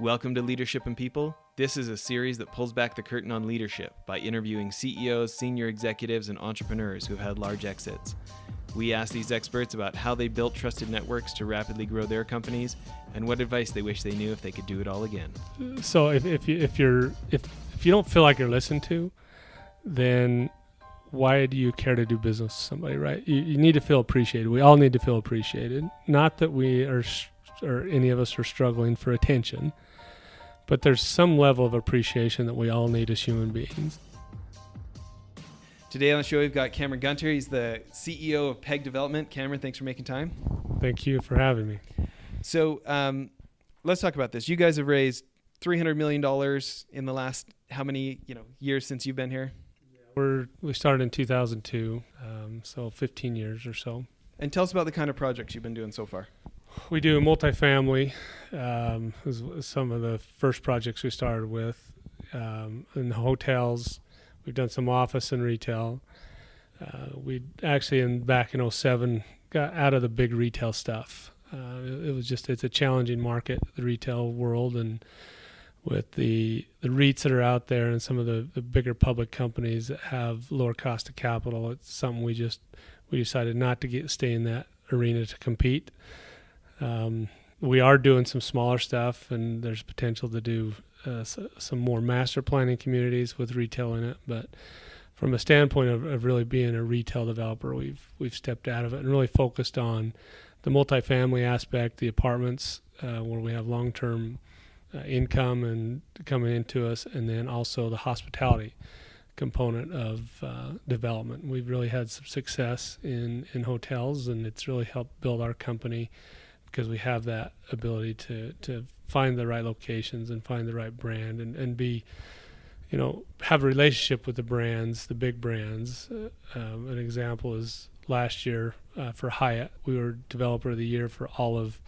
Welcome to Leadership and People. This is a series that pulls back the curtain on leadership by interviewing CEOs, senior executives, and entrepreneurs who have had large exits. We ask these experts about how they built trusted networks to rapidly grow their companies and what advice they wish they knew if they could do it all again. So if you don't feel like you're listened to, then why do you care to do business with somebody, right? You need to feel appreciated. We all need to feel appreciated. Not that we are or any of us are struggling for attention, but there's some level of appreciation that we all need as human beings. Today on the show, we've got Cameron Gunter. He's the CEO of PEG Development. Cameron, thanks for making time. Thank you for having me. So let's talk about this. You guys have raised $300 million in the last how many years since you've been here? We started in 2002, so 15 years or so. And tell us about the kind of projects you've been doing so far. We do multifamily. Was some of the first projects we started with. In hotels, we've done some office and retail. We actually, back in 2007, got out of the big retail stuff. It's a challenging market, the retail world, and with the REITs that are out there and some of the bigger public companies that have lower cost of capital, it's something we decided not to stay in that arena to compete. We are doing some smaller stuff, and there's potential to do some more master planning communities with retail in it. But from a standpoint of really being a retail developer, we've stepped out of it and really focused on the multifamily aspect, the apartments where we have long-term income and coming into us, and then also the hospitality component of development. We've really had some success in hotels, and it's really helped build our company because we have that ability to find the right locations and find the right brand and be, have a relationship with the brands, the big brands. An example is last year for Hyatt, we were Developer of the Year for all of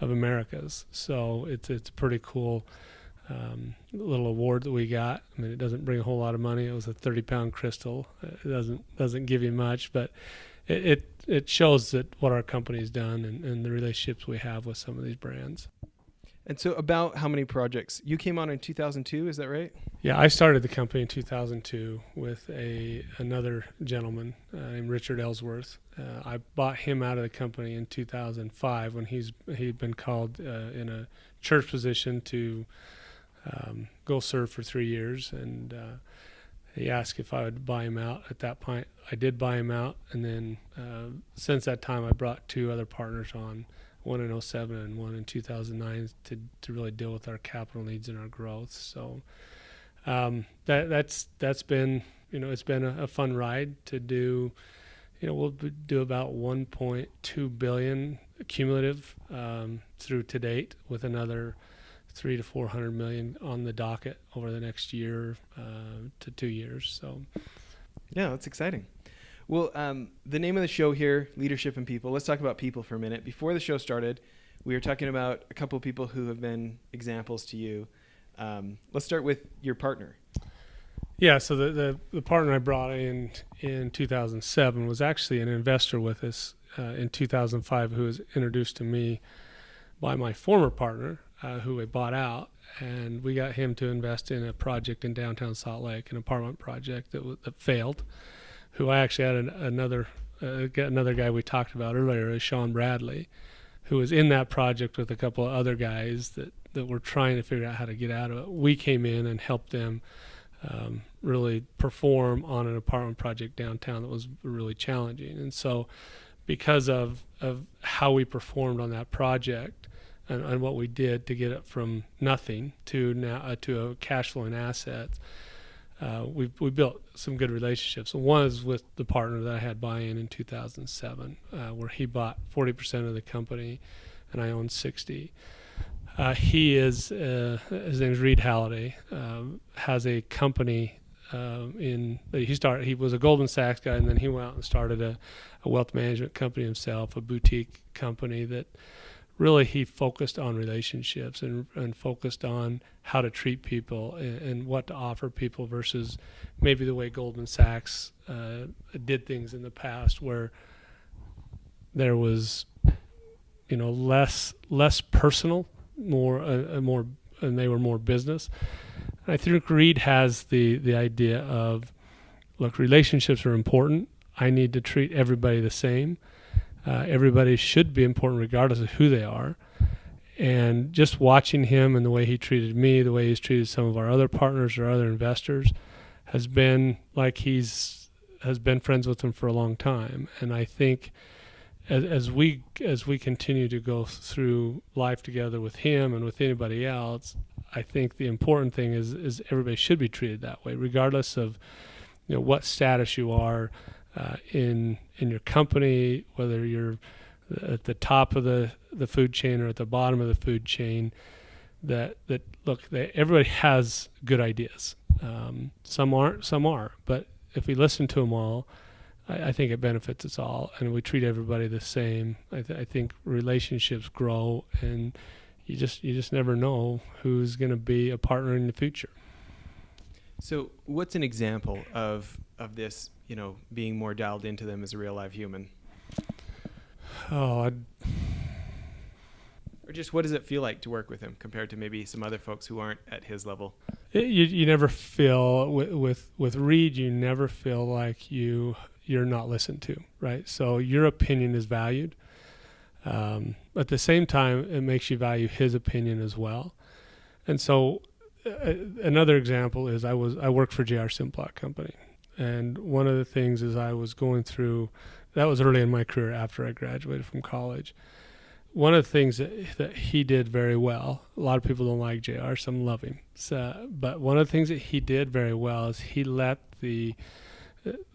Americas. So it's a pretty cool little award that we got. I mean, it doesn't bring a whole lot of money. It was a 30-pound crystal. It doesn't give you much, but it shows that what our company's done and the relationships we have with some of these brands. And so about how many projects? You came on in 2002, is that right? Yeah, I started the company in 2002 with another gentleman named Richard Ellsworth. I bought him out of the company in 2005 when he'd been called in a church position to go serve for 3 years, and he asked if I would buy him out. At that point, I did buy him out, and then since that time, I brought two other partners on, one in 2007 and one in 2009, to really deal with our capital needs and our growth. So that's been, it's been a fun ride to do. We'll do about 1.2 billion cumulative through to date, with another 300 to 400 million on the docket over the next year to 2 years. So, yeah, that's exciting. Well, the name of the show here, Leadership and People. Let's talk about people for a minute. Before the show started, we were talking about a couple of people who have been examples to you. Let's start with your partner. Yeah, so the partner I brought in 2007 was actually an investor with us in 2005, who was introduced to me by my former partner, who I bought out, and we got him to invest in a project in downtown Salt Lake, an apartment project that failed. Who I actually had another guy we talked about earlier, is Shawn Bradley, who was in that project with a couple of other guys that were trying to figure out how to get out of it. We came in and helped them really perform on an apartment project downtown that was really challenging. And so because of how we performed on that project and what we did to get it from nothing to now to a cash flowing asset, we built some good relationships. One is with the partner that I had buy-in in 2007, where he bought 40% of the company and I owned 60%. His name is Reed Halliday, has a company he was a Goldman Sachs guy, and then he went out and started a wealth management company himself, a boutique company that really he focused on relationships and focused on how to treat people and what to offer people versus maybe the way Goldman Sachs did things in the past, where there was less personal, more and they were more business. And I think Reed has the idea of, look, relationships are important. I need to treat everybody the same. Everybody should be important regardless of who they are. And just watching him and the way he treated me, the way he's treated some of our other partners or other investors, has been like has been friends with him for a long time. And I think as we continue to go through life together with him and with anybody else, I think the important thing is everybody should be treated that way, regardless of what status you are in your company, whether you're at the top of the food chain or at the bottom of the food chain. That everybody has good ideas. Some aren't, some are. But if we listen to them all, I think it benefits us all, and we treat everybody the same. I think relationships grow, and you just never know who's going to be a partner in the future. So, what's an example of this? Being more dialed into them as a real live human. Or just what does it feel like to work with him compared to maybe some other folks who aren't at his level? You never feel with Reed, you never feel like you're not listened to, right? So your opinion is valued. At the same time, it makes you value his opinion as well. And so another example is I worked for J.R. Simplot Company, and one of the things is I was going through, that was early in my career after I graduated from college. One of the things that he did very well, a lot of people don't like JR, some love him. But one of the things that he did very well is he let the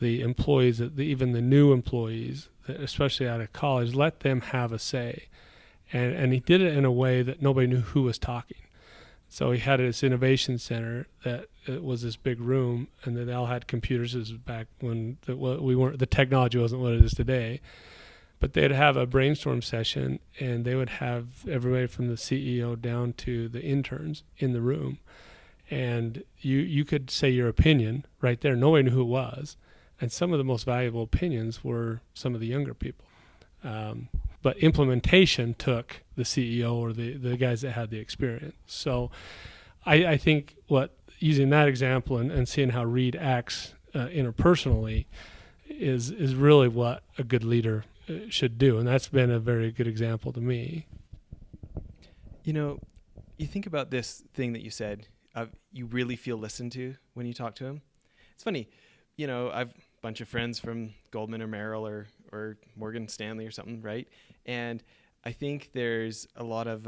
employees, even the new employees, especially out of college, let them have a say. And he did it in a way that nobody knew who was talking. So he had this innovation center that it was this big room, and they all had computers. This was back when the technology wasn't what it is today. But they'd have a brainstorm session, and they would have everybody from the CEO down to the interns in the room. And you could say your opinion right there. Nobody knew who it was. And some of the most valuable opinions were some of the younger people. But implementation took the CEO or the guys that had the experience. So I think using that example and seeing how Reed acts interpersonally is really what a good leader should do. And that's been a very good example to me. You think about this thing that you said, you really feel listened to when you talk to him. It's funny, I've a bunch of friends from Goldman or Merrill or Morgan Stanley or something, right? And I think there's a lot of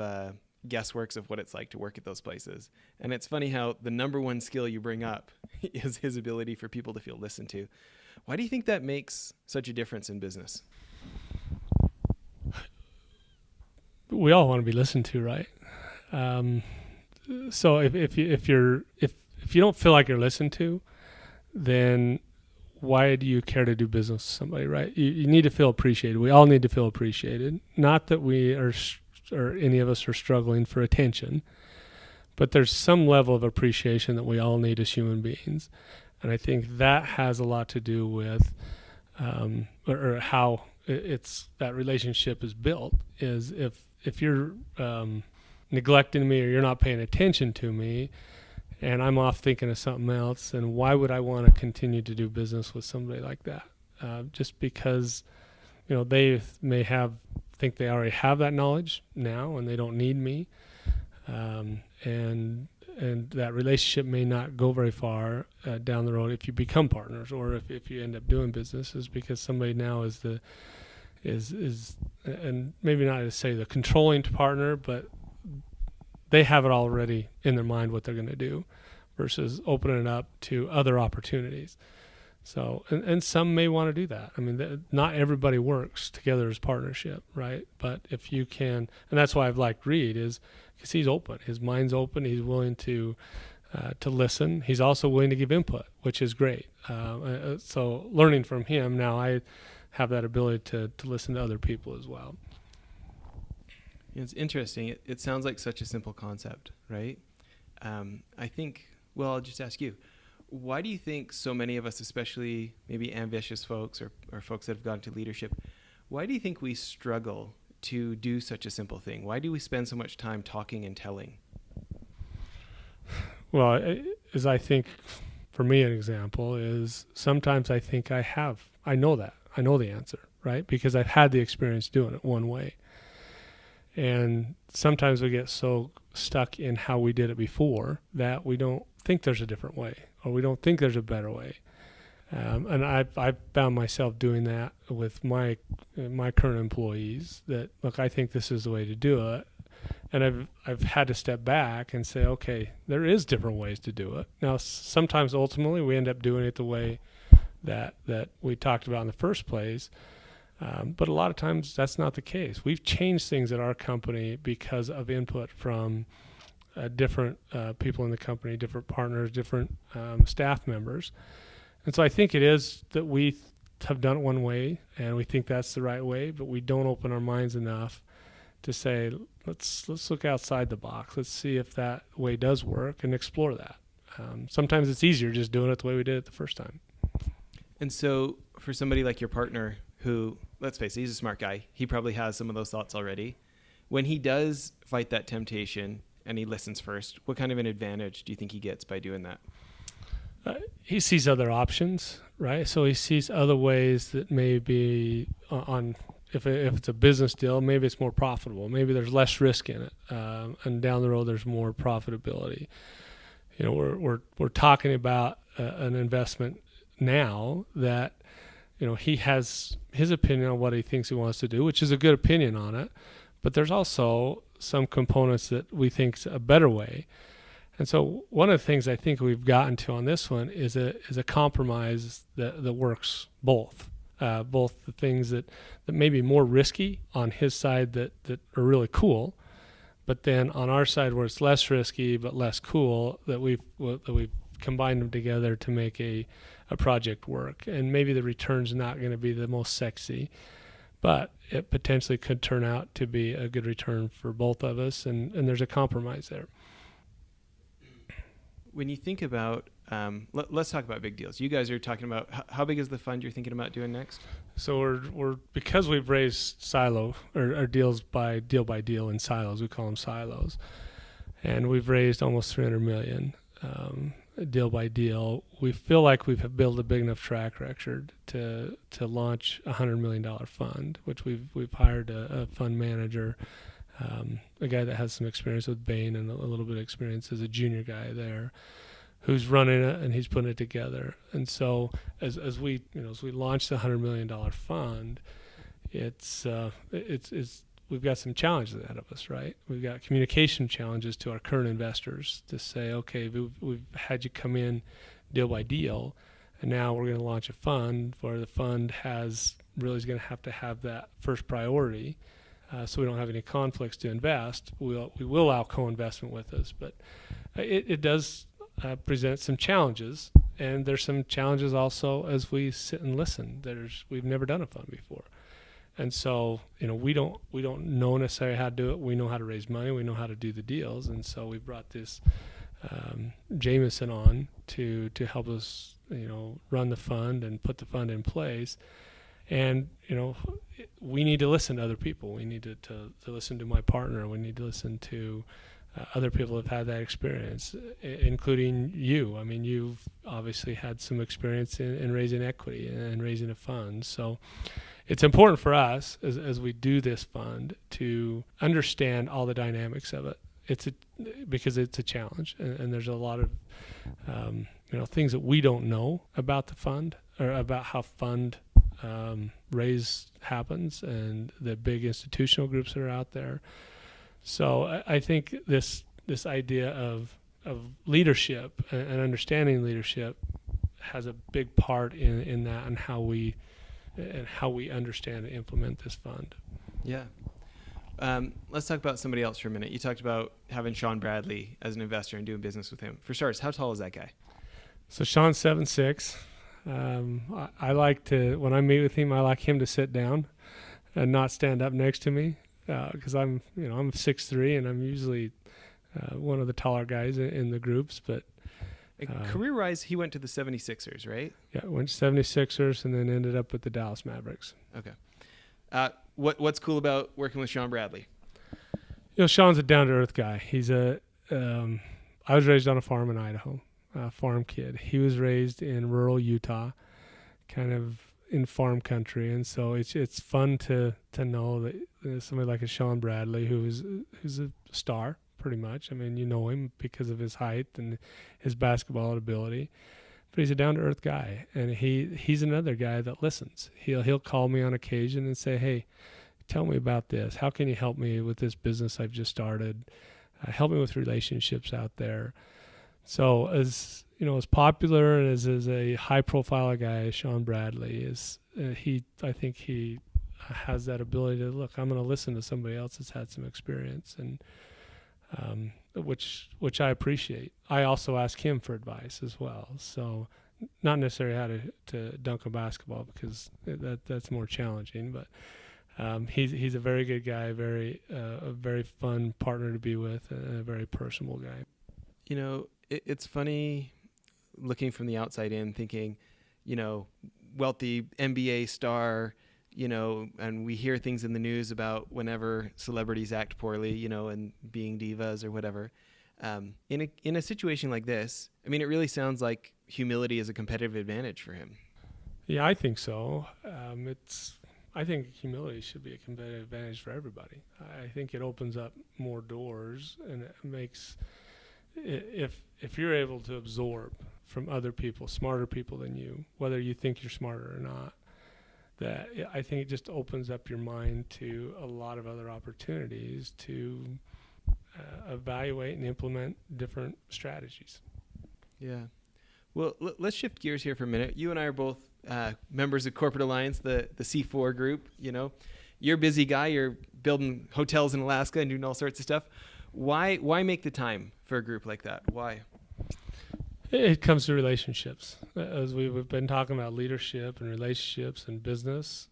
guessworks of what it's like to work at those places. And it's funny how the number one skill you bring up is his ability for people to feel listened to. Why do you think that makes such a difference in business? We all want to be listened to, right? So if you don't feel like you're listened to, then why do you care to do business with somebody, right? You need to feel appreciated. We all need to feel appreciated. Not that we are or any of us are struggling for attention, but there's some level of appreciation that we all need as human beings. And I think that has a lot to do with or how that relationship is built. Is if you're neglecting me or you're not paying attention to me, and I'm off thinking of something else, then why would I want to continue to do business with somebody like that? Just because they may think they already have that knowledge now and they don't need me, and that relationship may not go very far down the road if you become partners or if you end up doing business, is because somebody now is and maybe not to say the controlling partner, but they have it already in their mind what they're going to do versus opening it up to other opportunities. So, and some may want to do that. I mean, not everybody works together as partnership, right? But if you can, and that's why I've liked Reed, is because he's open. His mind's open. He's willing to listen. He's also willing to give input, which is great. So learning from him, now I have that ability to listen to other people as well. It's interesting. It sounds like such a simple concept, right? I think, I'll just ask you, why do you think so many of us, especially maybe ambitious folks or folks that have gone to leadership, why do you think we struggle to do such a simple thing? Why do we spend so much time talking and telling? Well, as I think, for me, an example is sometimes I think I know the answer, right? Because I've had the experience doing it one way. And sometimes we get so stuck in how we did it before that we don't think there's a different way, or we don't think there's a better way. And I've found myself doing that with my current employees, that, look, I think this is the way to do it. And I've had to step back and say, okay, there is different ways to do it. Now, sometimes ultimately we end up doing it the way that we talked about in the first place. But a lot of times that's not the case. We've changed things at our company because of input from different people in the company, different partners, different staff members. And so I think it is that we have done it one way and we think that's the right way, but we don't open our minds enough to say, let's look outside the box. Let's see if that way does work and explore that. Sometimes it's easier just doing it the way we did it the first time. And so for somebody like your partner who, let's face it, he's a smart guy. He probably has some of those thoughts already. When he does fight that temptation and he listens first, what kind of an advantage do you think he gets by doing that? He sees other options, right? So he sees other ways that maybe if it's a business deal, maybe it's more profitable. Maybe there's less risk in it, and down the road there's more profitability. You know, we're talking about an investment now that, you know, he has his opinion on what he thinks he wants to do, which is a good opinion on it, but there's also some components that we think is a better way. And so one of the things I think we've gotten to on this one is a compromise that works both the things that may be more risky on his side that are really cool, but then on our side where it's less risky but less cool, that we've combined them together to make a project work. And maybe the return's not going to be the most sexy, but it potentially could turn out to be a good return for both of us, and there's a compromise there. When you think about, let's talk about big deals. You guys are talking about, how big is the fund you're thinking about doing next? So we're because we've raised silo or deals by deal in silos, we call them silos, and we've raised almost $300 million deal by deal. We feel like we've built a big enough track record to launch a $100 million fund, which we've hired a fund manager, a guy that has some experience with Bain and a little bit of experience as a junior guy there, who's running it and he's putting it together. And so as we launch the $100 million fund, it's we've got some challenges ahead of us, right? We've got communication challenges to our current investors to say, okay, we've had you come in deal by deal, and now we're going to launch a fund where the fund is going to have that first priority. So we don't have any conflicts to invest. We will allow co-investment with us, but it does present some challenges, and there's some challenges also as we sit and listen. We've never done a fund before, and so we don't know necessarily how to do it. We know how to raise money. We know how to do the deals, and so we brought this Jameson on to help us run the fund and put the fund in place. And, we need to listen to other people. We need to listen to my partner. We need to listen to other people who have had that experience, including you. I mean, you've obviously had some experience in raising equity and raising a fund. So it's important for us as we do this fund to understand all the dynamics of it. Because it's a challenge, and there's a lot of things that we don't know about the fund or about how fund raise happens and the big institutional groups that are out there. So I think this idea of leadership and understanding leadership has a big part in that, and how we understand and implement this fund. Yeah. Let's talk about somebody else for a minute. You talked about having Shawn Bradley as an investor and doing business with him. For starters, how tall is that guy? So Shawn's 7'6". I like to, when I meet with him, I like him to sit down and not stand up next to me, because I'm 6'3", and I'm usually one of the taller guys in the groups. But career-wise, he went to the 76ers, right? Yeah, went to 76ers and then ended up with the Dallas Mavericks. Okay. What's cool about working with Shawn Bradley? Shawn's a down-to-earth guy. He's I was raised on a farm in Idaho, a farm kid. He was raised in rural Utah, kind of in farm country, and so it's fun to know that there's somebody like a Shawn Bradley who's a star pretty much. I mean, you know him because of his height and his basketball ability, but he's a down to earth guy, and he's another guy that listens. He'll call me on occasion and say, "Hey, tell me about this. How can you help me with this business I've just started? Help me with relationships out there." So as popular and as a high profile guy as Shawn Bradley is, I think he has that ability to look. I'm going to listen to somebody else that's had some experience, and which I appreciate. I also ask him for advice as well. So not necessarily how to dunk a basketball, because that's more challenging, but he's a very good guy, a very fun partner to be with, and a very personable guy. It's funny looking from the outside in, thinking, wealthy NBA star, and we hear things in the news about whenever celebrities act poorly, and being divas or whatever. In a situation like this, I mean, it really sounds like humility is a competitive advantage for him. Yeah, I think so. I think humility should be a competitive advantage for everybody. I think it opens up more doors, and it makes, if you're able to absorb from other people, smarter people than you, whether you think you're smarter or not, that I think it just opens up your mind to a lot of other opportunities to evaluate and implement different strategies. Yeah. Well, let's shift gears here for a minute. You and I are both members of Corporate Alliance, the C4 group. You're a busy guy. You're building hotels in Alaska and doing all sorts of stuff. Why make the time for a group like that? Why? It comes to relationships. As we've been talking about leadership and relationships and business,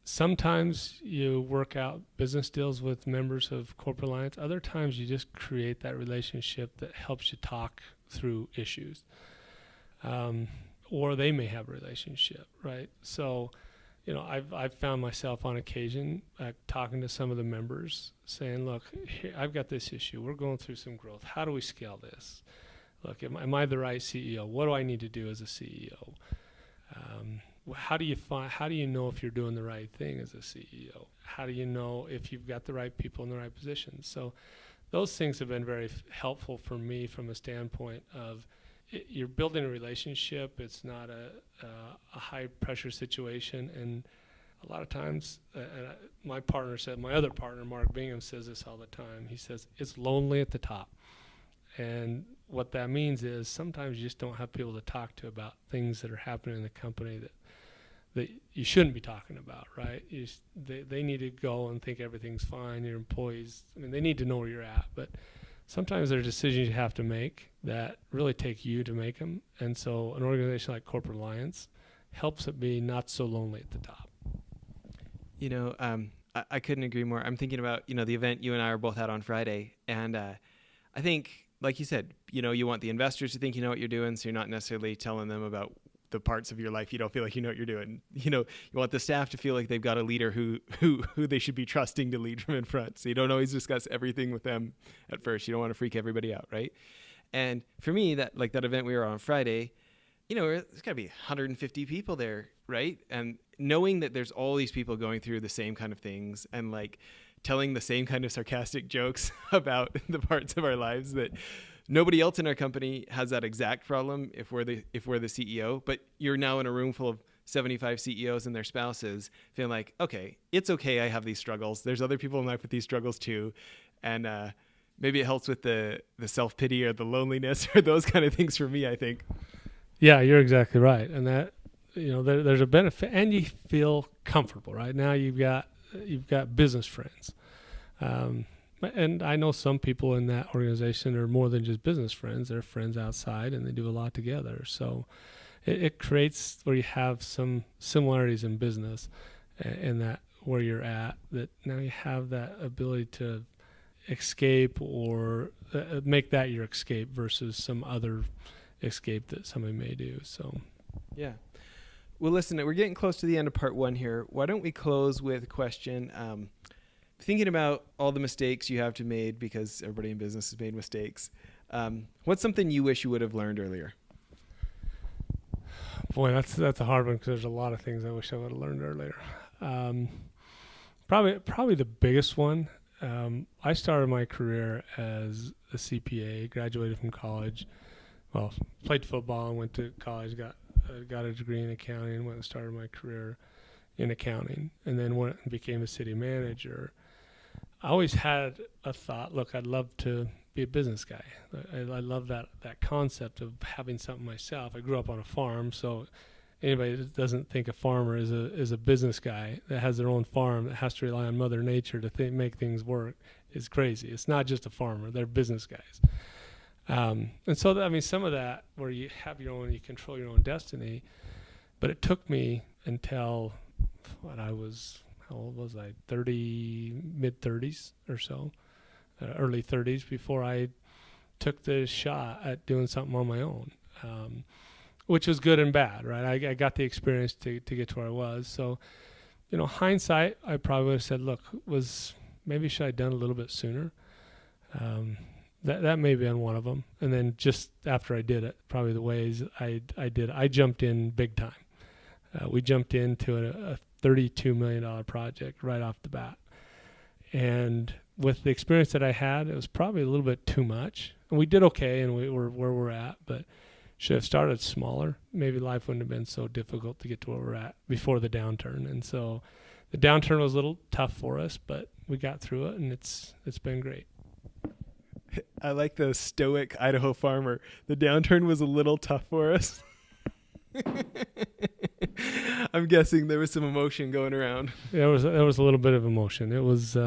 sometimes you work out business deals with members of Corporate Alliance. Other times you just create that relationship that helps you talk through issues. Or they may have a relationship, right? So, I've found myself on occasion talking to some of the members saying, look, here, I've got this issue. We're going through some growth. How do we scale this? Look, am I the right CEO? What do I need to do as a CEO? How do you know if you're doing the right thing as a CEO? How do you know if you've got the right people in the right positions? So those things have been very helpful for me from a standpoint of you're building a relationship. It's not a high pressure situation. And a lot of times, my other partner, Mark Bingham, says this all the time. He says, it's lonely at the top. And what that means is sometimes you just don't have people to talk to about things that are happening in the company that you shouldn't be talking about, right? They need to go and think everything's fine. Your employees, they need to know where you're at. But sometimes there are decisions you have to make that really take you to make them. And so an organization like Corporate Alliance helps it be not so lonely at the top. I couldn't agree more. I'm thinking about, the event you and I are both at on Friday. And I think, like you said, you want the investors to think you know what you're doing, so you're not necessarily telling them about the parts of your life you don't feel like you know what you're doing. You want the staff to feel like they've got a leader who they should be trusting to lead from in front. So you don't always discuss everything with them at first. You don't want to freak everybody out, right? And for me, that event we were on Friday, there's got to be 150 people there, right? And knowing that there's all these people going through the same kind of things and like telling the same kind of sarcastic jokes about the parts of our lives that nobody else in our company has that exact problem if we're the CEO, but you're now in a room full of 75 CEOs and their spouses feeling like, okay, it's okay. I have these struggles. There's other people in life with these struggles too. And maybe it helps with the self-pity or the loneliness or those kind of things for me, I think. Yeah, you're exactly right. And that, there's a benefit, and you feel comfortable, right? Now you've got business friends. And I know some people in that organization are more than just business friends. They're friends outside, and they do a lot together. So it creates where you have some similarities in business in that where you're at, that now you have that ability to escape or make that your escape versus some other escape that somebody may do. So, yeah. Well, listen, we're getting close to the end of part one here. Why don't we close with a question? Thinking about all the mistakes you have to made, because everybody in business has made mistakes, what's something you wish you would have learned earlier? Boy, that's a hard one because there's a lot of things I wish I would have learned earlier. Probably the biggest one. I started my career as a CPA, graduated from college. Well, played football and went to college, got a degree in accounting, and went and started my career in accounting, and then went and became a city manager. I always had a thought, look, I'd love to be a business guy. I love that concept of having something myself. I grew up on a farm, so anybody that doesn't think a farmer is a business guy that has their own farm that has to rely on Mother Nature to make things work is crazy. It's not just a farmer; they're business guys. And so, some of that where you have your own, you control your own destiny. But it took me until how old was I? Mid-30s or so, early 30s, before I took the shot at doing something on my own. Which was good and bad, right? I got the experience to get to where I was. So, hindsight, I probably would have said, look, maybe should I have done a little bit sooner? That may be on one of them. And then just after I did it, probably the ways I did, I jumped in big time. We jumped into a $32 million project right off the bat. And with the experience that I had, it was probably a little bit too much. And we did okay, and we were where we're at, but should have started smaller. Maybe life wouldn't have been so difficult to get to where we're at before the downturn. And so the downturn was a little tough for us, but we got through it, and it's been great. I like the stoic Idaho farmer. The downturn was a little tough for us. I'm guessing there was some emotion going around. There was a little bit of emotion. It was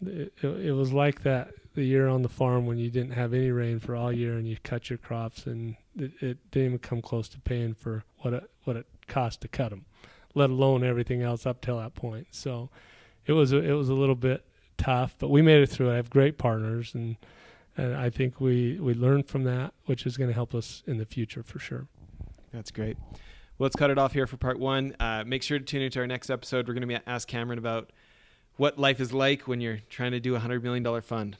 it was like that the year on the farm when you didn't have any rain for all year and you cut your crops, and it didn't even come close to paying for what it cost to cut them, let alone everything else up till that point. So it was a little bit tough, but we made it through. I have great partners, and I think we learned from that, which is going to help us in the future for sure. That's great. Well, let's cut it off here for part one. Make sure to tune into our next episode. We're going to ask Cameron about what life is like when you're trying to do a $100 million fund.